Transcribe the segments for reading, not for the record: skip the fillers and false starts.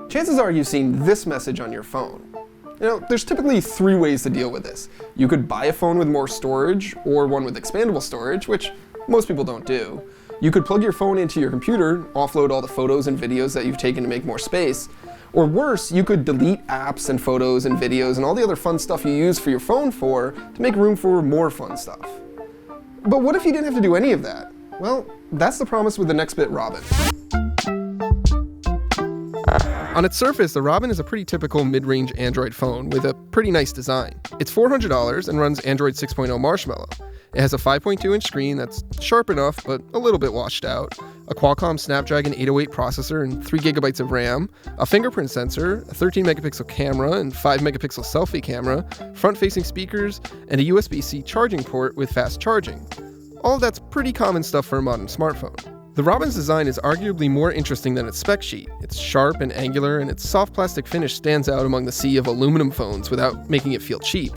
Chances are you've seen this message on your phone. There's typically 3 ways to deal with this. You could buy a phone with more storage, or one with expandable storage, which most people don't do. You could plug your phone into your computer, offload all the photos and videos that you've taken to make more space. Or worse, you could delete apps and photos and videos and all the other fun stuff you use for your phone to make room for more fun stuff. But what if you didn't have to do any of that? Well, that's the promise with the Nextbit Robin. On its surface, the Robin is a pretty typical mid-range Android phone with a pretty nice design. It's $400 and runs Android 6.0 Marshmallow. It has a 5.2-inch screen that's sharp enough but a little bit washed out, a Qualcomm Snapdragon 808 processor and 3 GB of RAM, a fingerprint sensor, a 13-megapixel camera and 5-megapixel selfie camera, front-facing speakers, and a USB-C charging port with fast charging. All of that's pretty common stuff for a modern smartphone. The Robin's design is arguably more interesting than its spec sheet. It's sharp and angular, and its soft plastic finish stands out among the sea of aluminum phones without making it feel cheap.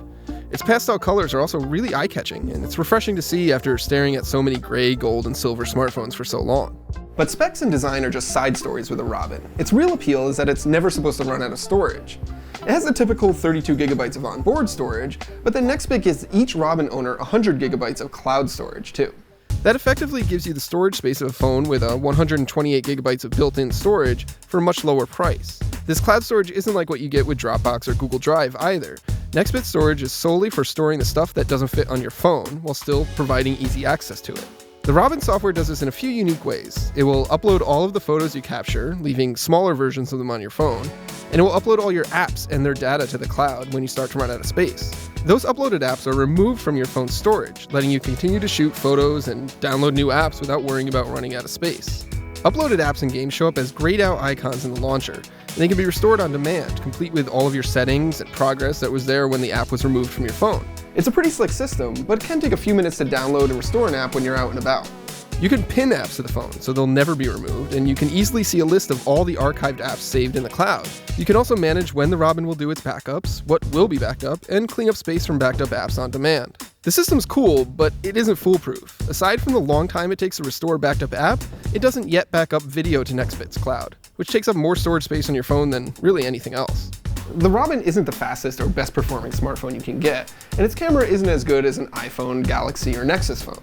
Its pastel colors are also really eye-catching, and it's refreshing to see after staring at so many gray, gold, and silver smartphones for so long. But specs and design are just side stories with the Robin. Its real appeal is that it's never supposed to run out of storage. It has the typical 32 GB of onboard storage, but then Nextbit gives each Robin owner 100 GB of cloud storage too. That effectively gives you the storage space of a phone with a 128 GB of built-in storage for a much lower price. This cloud storage isn't like what you get with Dropbox or Google Drive either. Nextbit storage is solely for storing the stuff that doesn't fit on your phone, while still providing easy access to it. The Robin software does this in a few unique ways. It will upload all of the photos you capture, leaving smaller versions of them on your phone, and it will upload all your apps and their data to the cloud when you start to run out of space. Those uploaded apps are removed from your phone's storage, letting you continue to shoot photos and download new apps without worrying about running out of space. Uploaded apps and games show up as grayed out icons in the launcher, and they can be restored on demand, complete with all of your settings and progress that was there when the app was removed from your phone. It's a pretty slick system, but it can take a few minutes to download and restore an app when you're out and about. You can pin apps to the phone so they'll never be removed, and you can easily see a list of all the archived apps saved in the cloud. You can also manage when the Robin will do its backups, what will be backed up, and clean up space from backed up apps on demand. The system's cool, but it isn't foolproof. Aside from the long time it takes to restore a backed up app, it doesn't yet back up video to Nextbit's cloud, which takes up more storage space on your phone than really anything else. The Robin isn't the fastest or best performing smartphone you can get, and its camera isn't as good as an iPhone, Galaxy, or Nexus phone.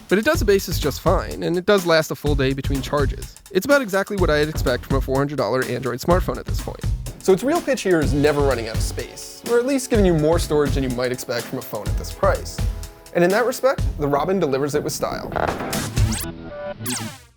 But it does the basics just fine, and it does last a full day between charges. It's about exactly what I'd expect from a $400 Android smartphone at this point. So its real pitch here is never running out of space, or at least giving you more storage than you might expect from a phone at this price. And in that respect, the Robin delivers it with style.